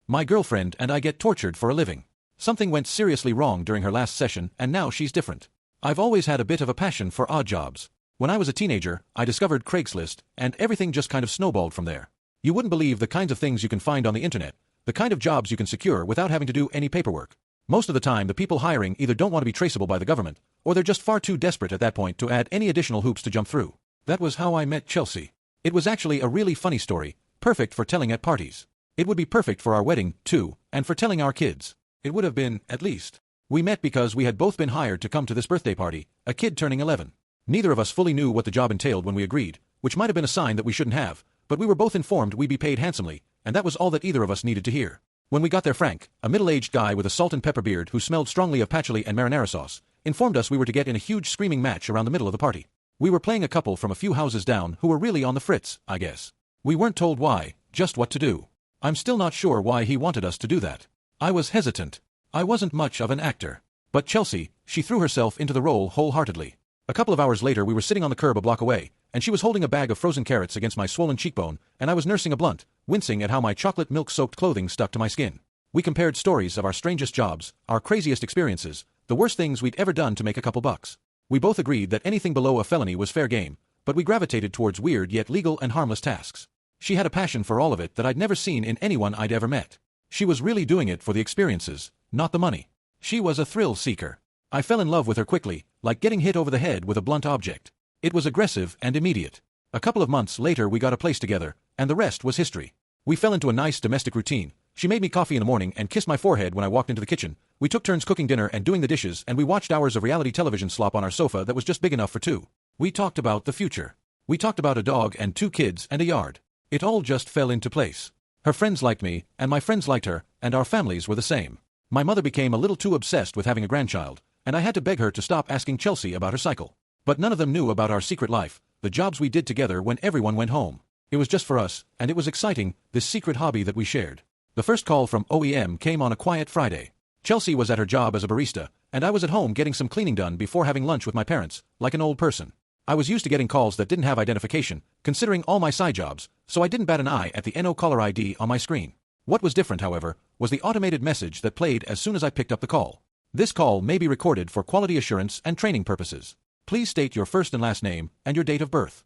My girlfriend and I get tortured for a living. Something went seriously wrong during her last session and now she's different. I've always had a bit of a passion for odd jobs. When I was a teenager, I discovered Craigslist, and everything just kind of snowballed from there. You wouldn't believe the kinds of things you can find on the internet, the kind of jobs you can secure without having to do any paperwork. Most of the time the people hiring either don't want to be traceable by the government, or they're just far too desperate at that point to add any additional hoops to jump through. That was how I met Chelsea. It was actually a really funny story, perfect for telling at parties. It would be perfect for our wedding, too, and for telling our kids. It would have been, at least. We met because we had both been hired to come to this birthday party, a kid turning 11. Neither of us fully knew what the job entailed when we agreed, which might have been a sign that we shouldn't have, but we were both informed we'd be paid handsomely, and that was all that either of us needed to hear. When we got there, Frank, a middle-aged guy with a salt and pepper beard who smelled strongly of patchouli and marinara sauce, informed us we were to get in a huge screaming match around the middle of the party. We were playing a couple from a few houses down who were really on the fritz, I guess. We weren't told why, just what to do. I'm still not sure why he wanted us to do that. I was hesitant. I wasn't much of an actor. But Chelsea, she threw herself into the role wholeheartedly. A couple of hours later we were sitting on the curb a block away, and she was holding a bag of frozen carrots against my swollen cheekbone, and I was nursing a blunt, wincing at how my chocolate milk-soaked clothing stuck to my skin. We compared stories of our strangest jobs, our craziest experiences, the worst things we'd ever done to make a couple bucks. We both agreed that anything below a felony was fair game, but we gravitated towards weird yet legal and harmless tasks. She had a passion for all of it that I'd never seen in anyone I'd ever met. She was really doing it for the experiences, not the money. She was a thrill seeker. I fell in love with her quickly, like getting hit over the head with a blunt object. It was aggressive and immediate. A couple of months later we got a place together, and the rest was history. We fell into a nice domestic routine. She made me coffee in the morning and kissed my forehead when I walked into the kitchen. We took turns cooking dinner and doing the dishes, and we watched hours of reality television slop on our sofa that was just big enough for two. We talked about the future. We talked about a dog and 2 kids and a yard. It all just fell into place. Her friends liked me, and my friends liked her, and our families were the same. My mother became a little too obsessed with having a grandchild, and I had to beg her to stop asking Chelsea about her cycle. But none of them knew about our secret life, the jobs we did together when everyone went home. It was just for us, and it was exciting, this secret hobby that we shared. The first call from OEM came on a quiet Friday. Chelsea was at her job as a barista, and I was at home getting some cleaning done before having lunch with my parents, like an old person. I was used to getting calls that didn't have identification, considering all my side jobs, so I didn't bat an eye at the NO caller ID on my screen. What was different, however, was the automated message that played as soon as I picked up the call. This call may be recorded for quality assurance and training purposes. Please state your first and last name and your date of birth.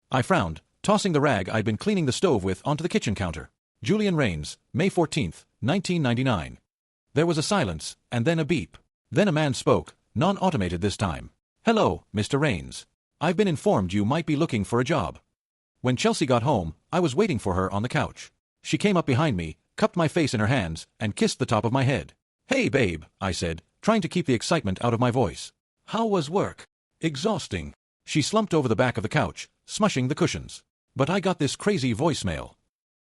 I frowned, tossing the rag I'd been cleaning the stove with onto the kitchen counter. Julian Rains, May 14th, 1999. There was a silence, and then a beep. Then a man spoke, non-automated this time. Hello, Mr. Rains. I've been informed you might be looking for a job. When Chelsea got home, I was waiting for her on the couch. She came up behind me, cupped my face in her hands, and kissed the top of my head. Hey babe, I said, trying to keep the excitement out of my voice. How was work? Exhausting. She slumped over the back of the couch, smushing the cushions. But I got this crazy voicemail.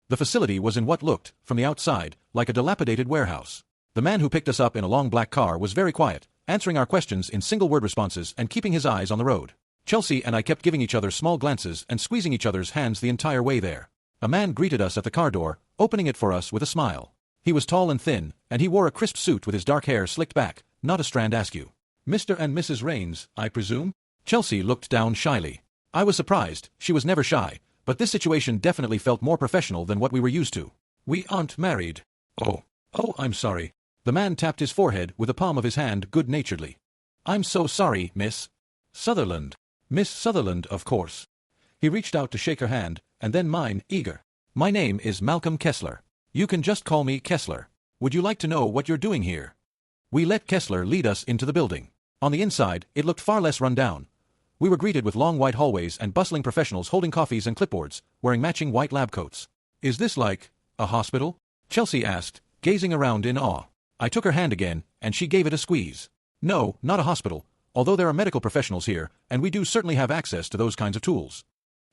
The facility was in what looked, from the outside, like a dilapidated warehouse. The man who picked us up in a long black car was very quiet, answering our questions in single-word responses and keeping his eyes on the road. Chelsea and I kept giving each other small glances and squeezing each other's hands the entire way there. A man greeted us at the car door, opening it for us with a smile. He was tall and thin, and he wore a crisp suit with his dark hair slicked back, not a strand askew. Mr. and Mrs. Rains, I presume? Chelsea looked down shyly. I was surprised, she was never shy, but this situation definitely felt more professional than what we were used to. We aren't married. Oh, I'm sorry. The man tapped his forehead with the palm of his hand good-naturedly. I'm so sorry, Miss Sutherland. Miss Sutherland, of course. He reached out to shake her hand, and then mine, eager. My name is Malcolm Kessler. You can just call me Kessler. Would you like to know what you're doing here? We let Kessler lead us into the building. On the inside, it looked far less run down. We were greeted with long white hallways and bustling professionals holding coffees and clipboards, wearing matching white lab coats. Is this like a hospital? Chelsea asked, gazing around in awe. I took her hand again, and she gave it a squeeze. No, not a hospital, although there are medical professionals here, and we do certainly have access to those kinds of tools.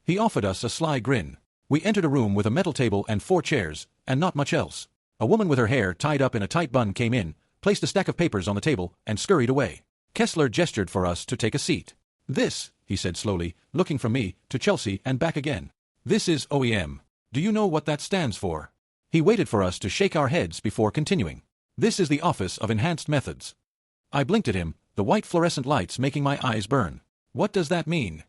He offered us a sly grin. We entered a room with a metal table and 4 chairs, and not much else. A woman with her hair tied up in a tight bun came in, placed a stack of papers on the table, and scurried away. Kessler gestured for us to take a seat. This, he said slowly, looking from me to Chelsea and back again. This is OEM. Do you know what that stands for? He waited for us to shake our heads before continuing. This is the Office of Enhanced Methods. I blinked at him, the white fluorescent lights making my eyes burn. What does that mean?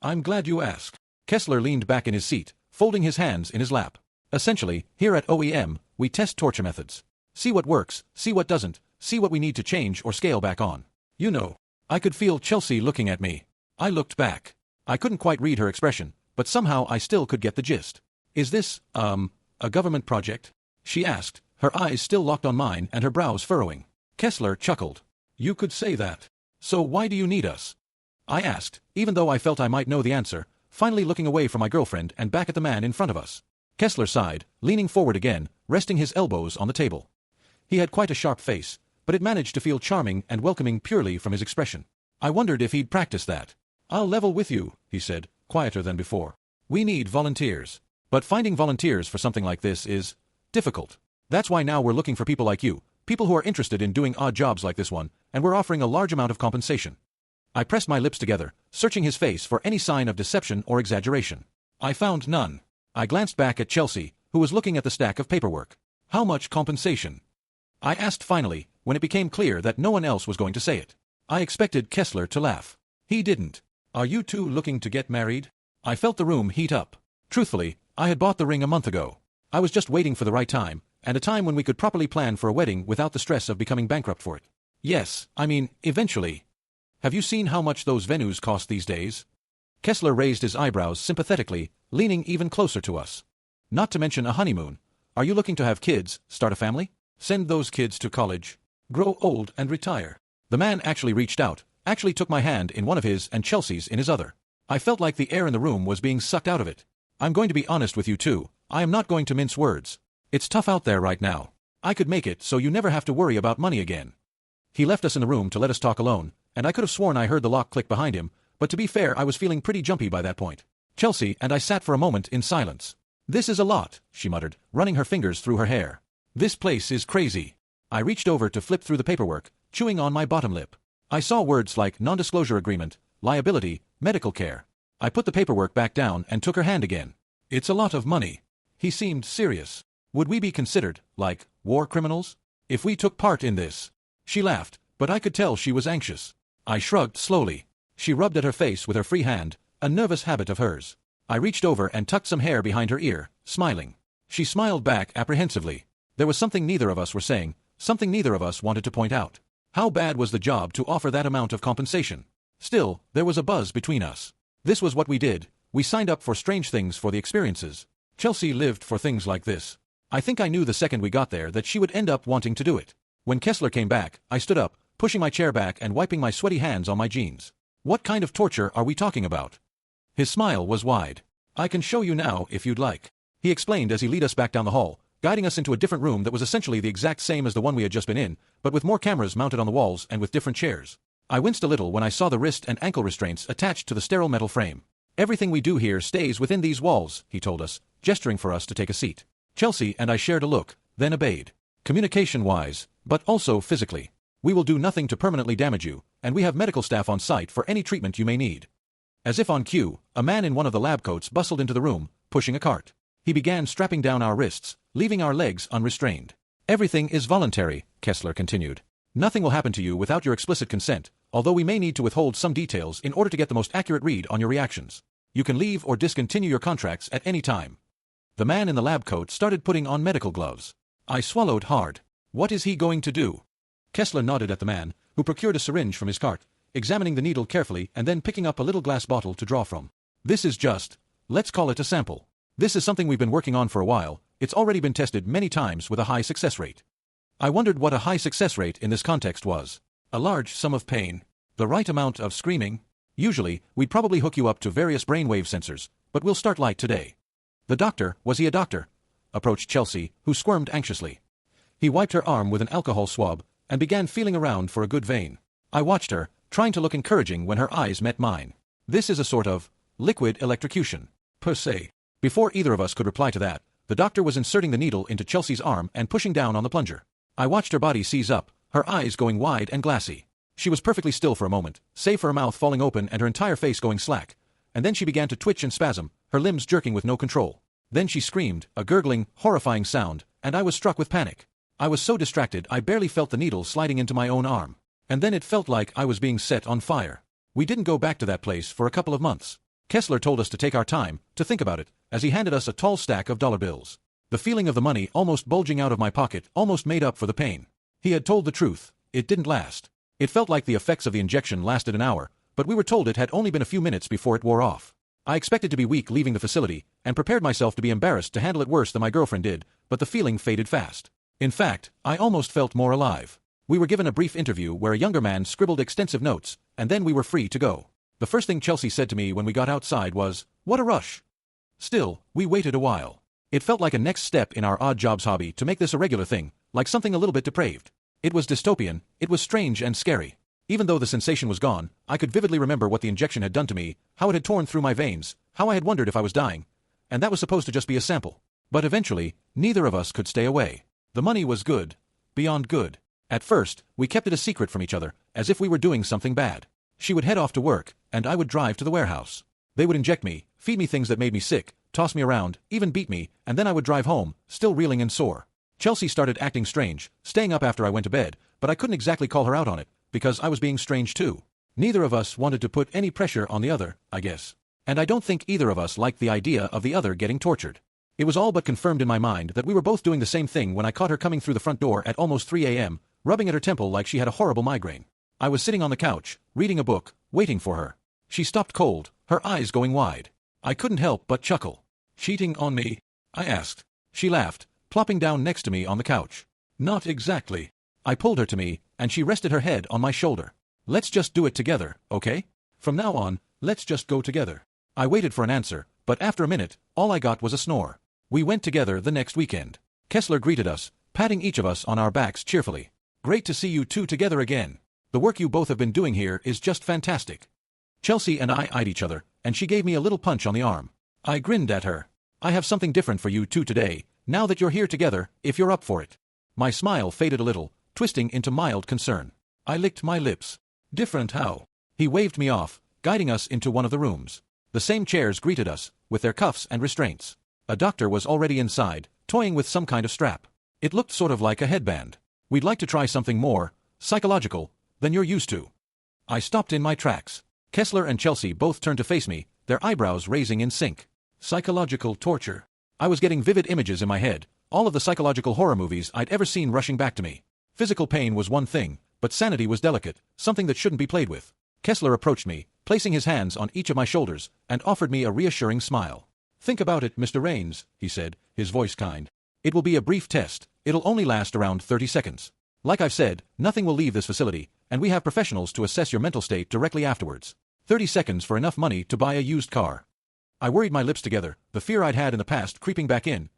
I'm glad you asked. Kessler leaned back in his seat, folding his hands in his lap. Essentially, here at OEM, we test torture methods. See what works, see what doesn't, see what we need to change or scale back on. You know. I could feel Chelsea looking at me. I looked back. I couldn't quite read her expression, but somehow I still could get the gist. Is this, a government project? She asked, her eyes still locked on mine and her brows furrowing. Kessler chuckled. You could say that. So why do you need us? I asked, even though I felt I might know the answer, finally looking away from my girlfriend and back at the man in front of us. Kessler sighed, leaning forward again, resting his elbows on the table. He had quite a sharp face, but it managed to feel charming and welcoming purely from his expression. I wondered if he'd practiced that. I'll level with you, he said, quieter than before. We need volunteers. But finding volunteers for something like this is difficult. That's why now we're looking for people like you, people who are interested in doing odd jobs like this one, and we're offering a large amount of compensation. I pressed my lips together, searching his face for any sign of deception or exaggeration. I found none. I glanced back at Chelsea, who was looking at the stack of paperwork. How much compensation? I asked finally, when it became clear that no one else was going to say it. I expected Kessler to laugh. He didn't. Are you two looking to get married? I felt the room heat up. Truthfully, I had bought the ring a month ago. I was just waiting for the right time, and a time when we could properly plan for a wedding without the stress of becoming bankrupt for it. Yes, I mean, eventually. Have you seen how much those venues cost these days? Kessler raised his eyebrows sympathetically, leaning even closer to us. Not to mention a honeymoon. Are you looking to have kids, start a family? Send those kids to college. Grow old and retire. The man actually reached out, actually took my hand in one of his and Chelsea's in his other. I felt like the air in the room was being sucked out of it. I'm going to be honest with you too. I am not going to mince words. It's tough out there right now. I could make it so you never have to worry about money again. He left us in the room to let us talk alone, and I could have sworn I heard the lock click behind him, but to be fair I was feeling pretty jumpy by that point. Chelsea and I sat for a moment in silence. This is a lot, she muttered, running her fingers through her hair. This place is crazy. I reached over to flip through the paperwork, chewing on my bottom lip. I saw words like non-disclosure agreement, liability, medical care. I put the paperwork back down and took her hand again. It's a lot of money. He seemed serious. Would we be considered, like, war criminals? If we took part in this? She laughed, but I could tell she was anxious. I shrugged slowly. She rubbed at her face with her free hand, a nervous habit of hers. I reached over and tucked some hair behind her ear, smiling. She smiled back apprehensively. There was something neither of us were saying, something neither of us wanted to point out. How bad was the job to offer that amount of compensation? Still, there was a buzz between us. This was what we did. We signed up for strange things for the experiences. Chelsea lived for things like this. I think I knew the second we got there that she would end up wanting to do it. When Kessler came back, I stood up, pushing my chair back and wiping my sweaty hands on my jeans. What kind of torture are we talking about? His smile was wide. I can show you now if you'd like. He explained as he led us back down the hall, guiding us into a different room that was essentially the exact same as the one we had just been in, but with more cameras mounted on the walls and with different chairs. I winced a little when I saw the wrist and ankle restraints attached to the sterile metal frame. Everything we do here stays within these walls, he told us, gesturing for us to take a seat. Chelsea and I shared a look, then obeyed. Communication-wise, but also physically. We will do nothing to permanently damage you, and we have medical staff on site for any treatment you may need. As if on cue, a man in one of the lab coats bustled into the room, pushing a cart. He began strapping down our wrists, leaving our legs unrestrained. Everything is voluntary, Kessler continued. Nothing will happen to you without your explicit consent, although we may need to withhold some details in order to get the most accurate read on your reactions. You can leave or discontinue your contracts at any time. The man in the lab coat started putting on medical gloves. I swallowed hard. What is he going to do? Kessler nodded at the man, who procured a syringe from his cart, examining the needle carefully and then picking up a little glass bottle to draw from. This is just, let's call it a sample. This is something we've been working on for a while. It's already been tested many times with a high success rate. I wondered what a high success rate in this context was. A large sum of pain. The right amount of screaming. Usually, we'd probably hook you up to various brainwave sensors, but we'll start light today. The doctor, was he a doctor? Approached Chelsea, who squirmed anxiously. He wiped her arm with an alcohol swab, and began feeling around for a good vein. I watched her, trying to look encouraging when her eyes met mine. This is a sort of liquid electrocution, per se. Before either of us could reply to that, the doctor was inserting the needle into Chelsea's arm and pushing down on the plunger. I watched her body seize up, her eyes going wide and glassy. She was perfectly still for a moment, save for her mouth falling open and her entire face going slack, and then she began to twitch and spasm, her limbs jerking with no control. Then she screamed, a gurgling, horrifying sound, and I was struck with panic. I was so distracted I barely felt the needle sliding into my own arm. And then it felt like I was being set on fire. We didn't go back to that place for a couple of months. Kessler told us to take our time, to think about it, as he handed us a tall stack of dollar bills. The feeling of the money almost bulging out of my pocket almost made up for the pain. He had told the truth. It didn't last. It felt like the effects of the injection lasted an hour, but we were told it had only been a few minutes before it wore off. I expected to be weak leaving the facility, and prepared myself to be embarrassed to handle it worse than my girlfriend did, but the feeling faded fast. In fact, I almost felt more alive. We were given a brief interview where a younger man scribbled extensive notes, and then we were free to go. The first thing Chelsea said to me when we got outside was, "What a rush." Still, we waited a while. It felt like a next step in our odd jobs hobby to make this a regular thing, like something a little bit depraved. It was dystopian, it was strange and scary. Even though the sensation was gone, I could vividly remember what the injection had done to me, how it had torn through my veins, how I had wondered if I was dying. And that was supposed to just be a sample. But eventually, neither of us could stay away. The money was good. Beyond good. At first, we kept it a secret from each other, as if we were doing something bad. She would head off to work, and I would drive to the warehouse. They would inject me, feed me things that made me sick, toss me around, even beat me, and then I would drive home, still reeling and sore. Chelsea started acting strange, staying up after I went to bed, but I couldn't exactly call her out on it, because I was being strange too. Neither of us wanted to put any pressure on the other, I guess. And I don't think either of us liked the idea of the other getting tortured. It was all but confirmed in my mind that we were both doing the same thing when I caught her coming through the front door at almost 3 a.m., rubbing at her temple like she had a horrible migraine. I was sitting on the couch, reading a book, waiting for her. She stopped cold, her eyes going wide. I couldn't help but chuckle. "Cheating on me?" I asked. She laughed, plopping down next to me on the couch. "Not exactly." I pulled her to me, and she rested her head on my shoulder. "Let's just do it together, okay? From now on, let's just go together." I waited for an answer, but after a minute, all I got was a snore. We went together the next weekend. Kessler greeted us, patting each of us on our backs cheerfully. "Great to see you two together again. The work you both have been doing here is just fantastic." Chelsea and I eyed each other, and she gave me a little punch on the arm. I grinned at her. "I have something different for you two today, now that you're here together, if you're up for it." My smile faded a little, twisting into mild concern. I licked my lips. "Different how?" He waved me off, guiding us into one of the rooms. The same chairs greeted us, with their cuffs and restraints. A doctor was already inside, toying with some kind of strap. It looked sort of like a headband. "We'd like to try something more psychological than you're used to." I stopped in my tracks. Kessler and Chelsea both turned to face me, their eyebrows raising in sync. Psychological torture. I was getting vivid images in my head, all of the psychological horror movies I'd ever seen rushing back to me. Physical pain was one thing, but sanity was delicate, something that shouldn't be played with. Kessler approached me, placing his hands on each of my shoulders, and offered me a reassuring smile. "Think about it, Mr. Rains," he said, his voice kind. "It will be a brief test. It'll only last around 30 seconds. Like I've said, nothing will leave this facility, and we have professionals to assess your mental state directly afterwards. 30 seconds for enough money to buy a used car." I worried my lips together, the fear I'd had in the past creeping back in.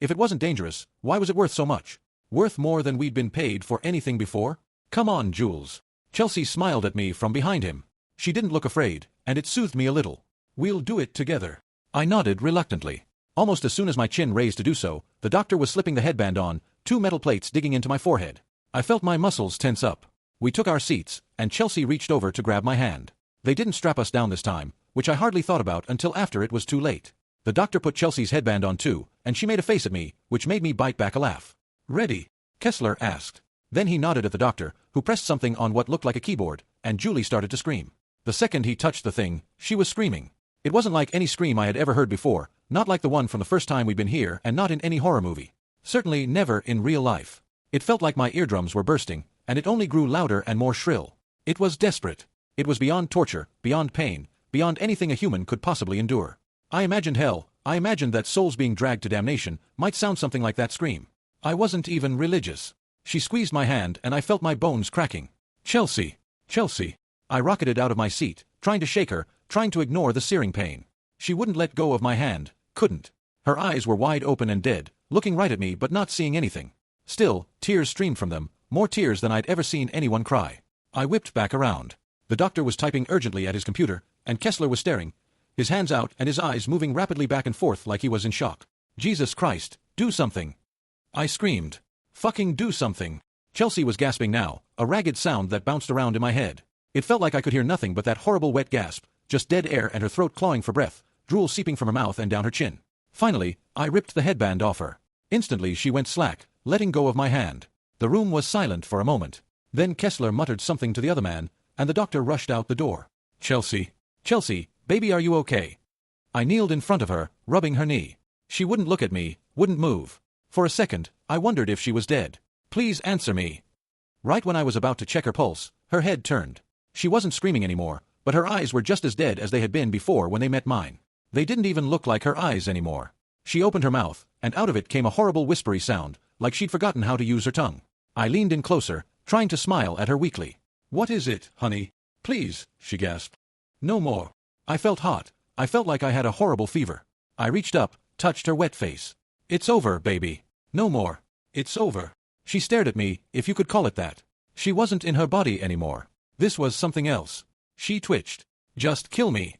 If it wasn't dangerous, why was it worth so much? Worth more than we'd been paid for anything before? "Come on, Jules." Chelsea smiled at me from behind him. She didn't look afraid, and it soothed me a little. "We'll do it together." I nodded reluctantly. Almost as soon as my chin raised to do so, the doctor was slipping the headband on, 2 metal plates digging into my forehead. I felt my muscles tense up. We took our seats, and Chelsea reached over to grab my hand. They didn't strap us down this time, which I hardly thought about until after it was too late. The doctor put Chelsea's headband on too, and she made a face at me, which made me bite back a laugh. "Ready?" Kessler asked. Then he nodded at the doctor, who pressed something on what looked like a keyboard, and Julie started to scream. The second he touched the thing, she was screaming. It wasn't like any scream I had ever heard before, not like the one from the first time we'd been here, and not in any horror movie. Certainly never in real life. It felt like my eardrums were bursting, and it only grew louder and more shrill. It was desperate. It was beyond torture, beyond pain, beyond anything a human could possibly endure. I imagined hell. I imagined that souls being dragged to damnation might sound something like that scream. I wasn't even religious. She squeezed my hand and I felt my bones cracking. "Chelsea! Chelsea!" I rocketed out of my seat, trying to shake her, trying to ignore the searing pain. She wouldn't let go of my hand, couldn't. Her eyes were wide open and dead, looking right at me but not seeing anything. Still, tears streamed from them, more tears than I'd ever seen anyone cry. I whipped back around. The doctor was typing urgently at his computer, and Kessler was staring, his hands out and his eyes moving rapidly back and forth like he was in shock. "Jesus Christ, do something!" I screamed. "Fucking do something!" Chelsea was gasping now, a ragged sound that bounced around in my head. It felt like I could hear nothing but that horrible wet gasp, just dead air and her throat clawing for breath, drool seeping from her mouth and down her chin. Finally, I ripped the headband off her. Instantly she went slack, letting go of my hand. The room was silent for a moment. Then Kessler muttered something to the other man, and the doctor rushed out the door. "Chelsea! Chelsea, baby, are you okay?" I kneeled in front of her, rubbing her knee. She wouldn't look at me, Wouldn't move. For a second, I wondered if she was dead. Please answer me. Right when I was about to check her pulse, her head turned. She wasn't screaming anymore, but her eyes were just as dead as they had been before when they met mine. They didn't even look like her eyes anymore. She opened her mouth, and out of it came a horrible whispery sound, like she'd forgotten how to use her tongue. I leaned in closer, trying to smile at her weakly. "What is it, honey? Please," she gasped. "No more." I felt hot. I felt like I had a horrible fever. I reached up, touched her wet face. "It's over, baby. No more. It's over." She stared at me, if you could call it that. She wasn't in her body anymore. This was something else. She twitched. "Just kill me."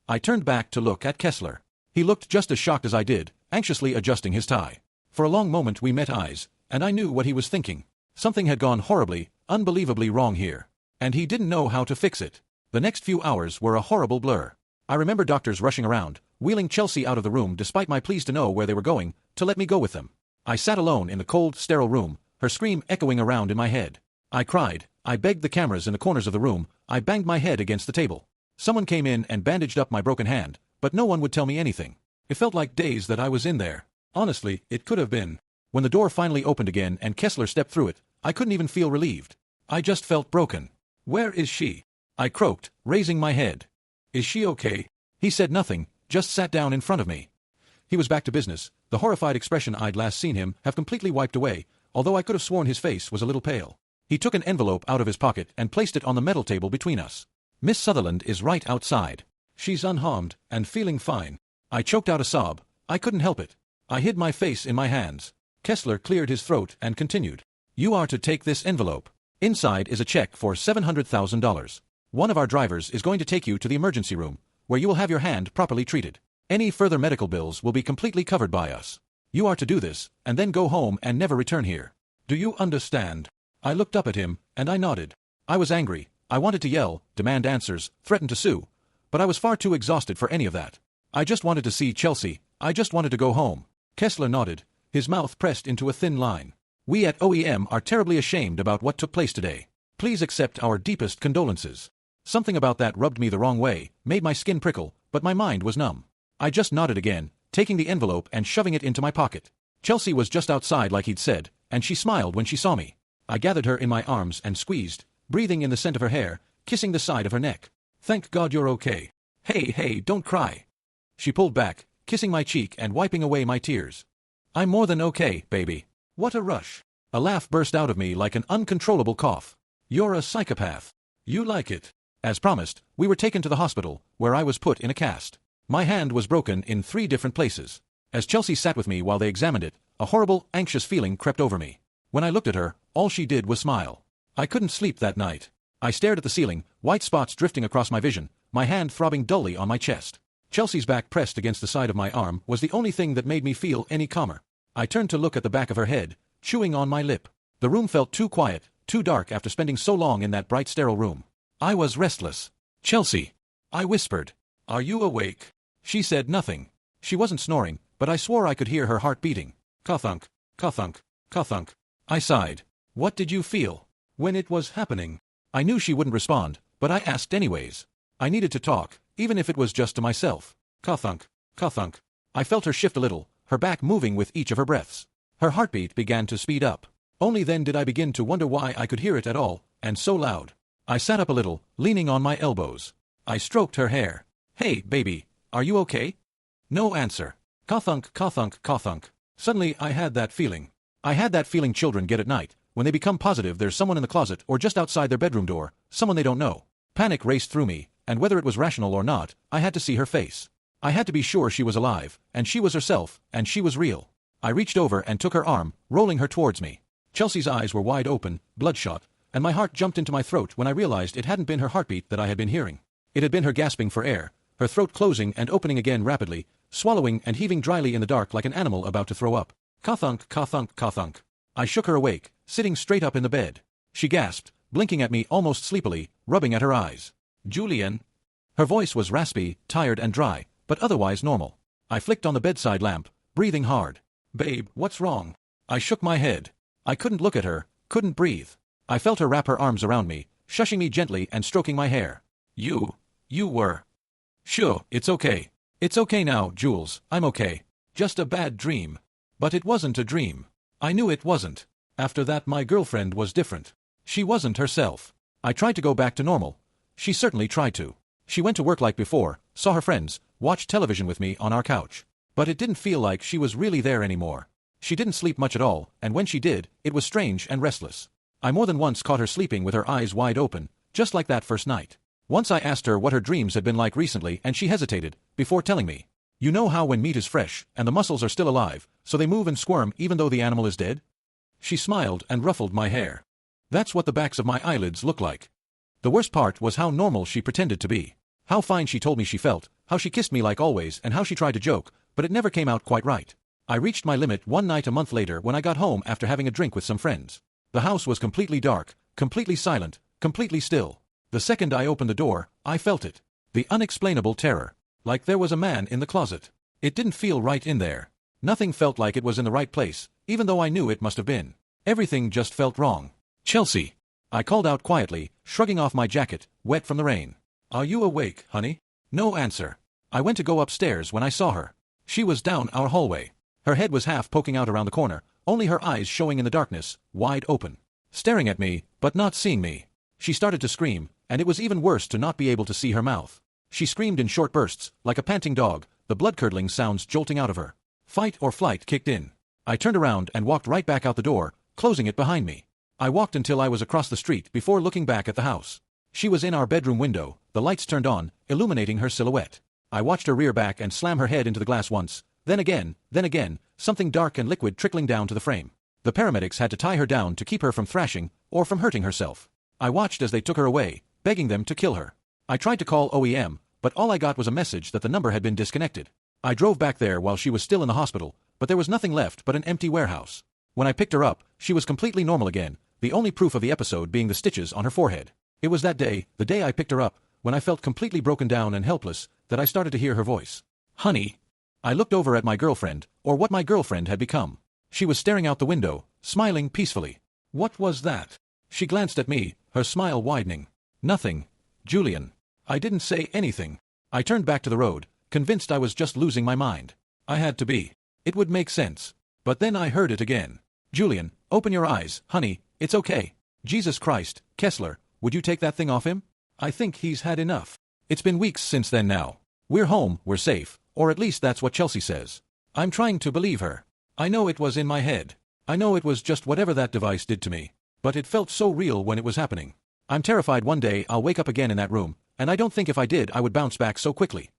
I turned back to look at Kessler. He looked just as shocked as I did, anxiously adjusting his tie. For a long moment we met eyes, and I knew what he was thinking. Something had gone horribly, unbelievably wrong here. And he didn't know how to fix it. The next few hours were a horrible blur. I remember doctors rushing around, wheeling Chelsea out of the room despite my pleas to know where they were going, to let me go with them. I sat alone in the cold, sterile room, her scream echoing around in my head. I cried, I begged the cameras in the corners of the room, I banged my head against the table. Someone came in and bandaged up my broken hand, but no one would tell me anything. It felt like days that I was in there. Honestly, it could have been. When the door finally opened again and Kessler stepped through it, I couldn't even feel relieved. I just felt broken. "Where is she?" I croaked, raising my head. "Is she okay?" He said nothing, just sat down in front of me. He was back to business, the horrified expression I'd last seen him have completely wiped away, although I could have sworn his face was a little pale. He took an envelope out of his pocket and placed it on the metal table between us. "Miss Sutherland is right outside. She's unharmed, and feeling fine." I choked out a sob. I couldn't help it. I hid my face in my hands. Kessler cleared his throat and continued. "You are to take this envelope. Inside is a check for $700,000. One of our drivers is going to take you to the emergency room, where you will have your hand properly treated. Any further medical bills will be completely covered by us. You are to do this, and then go home and never return here. Do you understand?" I looked up at him, and I nodded. I was angry. I wanted to yell, demand answers, threaten to sue. But I was far too exhausted for any of that. I just wanted to see Chelsea. I just wanted to go home. Kessler nodded, his mouth pressed into a thin line. "We at OEM are terribly ashamed about what took place today. Please accept our deepest condolences." Something about that rubbed me the wrong way, made my skin prickle, but my mind was numb. I just nodded again, taking the envelope and shoving it into my pocket. Chelsea was just outside like he'd said, and she smiled when she saw me. I gathered her in my arms and squeezed, breathing in the scent of her hair, kissing the side of her neck. "Thank God you're okay. Hey, don't cry." She pulled back, kissing my cheek and wiping away my tears. "I'm more than okay, baby." What a rush. A laugh burst out of me like an uncontrollable cough. "You're a psychopath. You like it." As promised, we were taken to the hospital, where I was put in a cast. My hand was broken in 3 different places. As Chelsea sat with me while they examined it, a horrible, anxious feeling crept over me. When I looked at her, all she did was smile. I couldn't sleep that night. I stared at the ceiling, white spots drifting across my vision, my hand throbbing dully on my chest. Chelsea's back pressed against the side of my arm was the only thing that made me feel any calmer. I turned to look at the back of her head, chewing on my lip. The room felt too quiet, too dark after spending so long in that bright sterile room. I was restless. "Chelsea," I whispered. "Are you awake?" She said nothing. She wasn't snoring, but I swore I could hear her heart beating. Ka-thunk, ka-thunk, ka-thunk. I sighed. "What did you feel when it was happening?" I knew she wouldn't respond, but I asked anyways. I needed to talk, even if it was just to myself. Ka-thunk, ka-thunk. I felt her shift a little, her back moving with each of her breaths. Her heartbeat began to speed up. Only then did I begin to wonder why I could hear it at all, and so loud. I sat up a little, leaning on my elbows. I stroked her hair. "Hey, baby, are you okay?" No answer. Ka-thunk, ka-thunk, ka-thunk. Suddenly I had that feeling. I had that feeling children get at night, when they become positive there's someone in the closet or just outside their bedroom door, someone they don't know. Panic raced through me, and whether it was rational or not, I had to see her face. I had to be sure she was alive, and she was herself, and she was real. I reached over and took her arm, rolling her towards me. Chelsea's eyes were wide open, bloodshot, and my heart jumped into my throat when I realized it hadn't been her heartbeat that I had been hearing. It had been her gasping for air, her throat closing and opening again rapidly, swallowing and heaving dryly in the dark like an animal about to throw up. Ka-thunk, ka-thunk, ka-thunk. I shook her awake, sitting straight up in the bed. She gasped, blinking at me almost sleepily, rubbing at her eyes. "Julian?" Her voice was raspy, tired and dry, but otherwise normal. I flicked on the bedside lamp, breathing hard. "Babe, what's wrong?" I shook my head. I couldn't look at her, couldn't breathe. I felt her wrap her arms around me, shushing me gently and stroking my hair. You were." "Sure, it's okay. It's okay now, Jules, I'm okay. Just a bad dream." But it wasn't a dream. I knew it wasn't. After that my girlfriend was different. She wasn't herself. I tried to go back to normal. She certainly tried to. She went to work like before, saw her friends, watched television with me on our couch. But it didn't feel like she was really there anymore. She didn't sleep much at all, and when she did, it was strange and restless. I more than once caught her sleeping with her eyes wide open, just like that first night. Once I asked her what her dreams had been like recently and she hesitated, before telling me. You know how when meat is fresh, and the muscles are still alive, so they move and squirm even though the animal is dead? She smiled and ruffled my hair. That's what the backs of my eyelids look like. The worst part was how normal she pretended to be. How fine she told me she felt, how she kissed me like always and how she tried to joke, but it never came out quite right. I reached my limit one night a month later when I got home after having a drink with some friends. The house was completely dark, completely silent, completely still. The second I opened the door, I felt it. The unexplainable terror. Like there was a man in the closet. It didn't feel right in there. Nothing felt like it was in the right place, even though I knew it must have been. Everything just felt wrong. Chelsea. I called out quietly, shrugging off my jacket, wet from the rain. Are you awake, honey? No answer. I went to go upstairs when I saw her. She was down our hallway. Her head was half poking out around the corner, only her eyes showing in the darkness, wide open. Staring at me, but not seeing me. She started to scream, and it was even worse to not be able to see her mouth. She screamed in short bursts, like a panting dog, the blood-curdling sounds jolting out of her. Fight or flight kicked in. I turned around and walked right back out the door, closing it behind me. I walked until I was across the street before looking back at the house. She was in our bedroom window, the lights turned on, illuminating her silhouette. I watched her rear back and slam her head into the glass once, then again, something dark and liquid trickling down to the frame. The paramedics had to tie her down to keep her from thrashing, or from hurting herself. I watched as they took her away, begging them to kill her. I tried to call OEM, but all I got was a message that the number had been disconnected. I drove back there while she was still in the hospital, but there was nothing left but an empty warehouse. When I picked her up, she was completely normal again, the only proof of the episode being the stitches on her forehead. It was that day, the day I picked her up, when I felt completely broken down and helpless, that I started to hear her voice. Honey. I looked over at my girlfriend, or what my girlfriend had become. She was staring out the window, smiling peacefully. What was that? She glanced at me, her smile widening. Nothing, Julian. I didn't say anything. I turned back to the road, convinced I was just losing my mind. I had to be. It would make sense. But then I heard it again. Julian, open your eyes, honey, it's okay. Jesus Christ, Kessler, would you take that thing off him? I think he's had enough. It's been weeks since then now. We're home, we're safe, or at least that's what Chelsea says. I'm trying to believe her. I know it was in my head. I know it was just whatever that device did to me. But it felt so real when it was happening. I'm terrified one day I'll wake up again in that room, and I don't think if I did I would bounce back so quickly.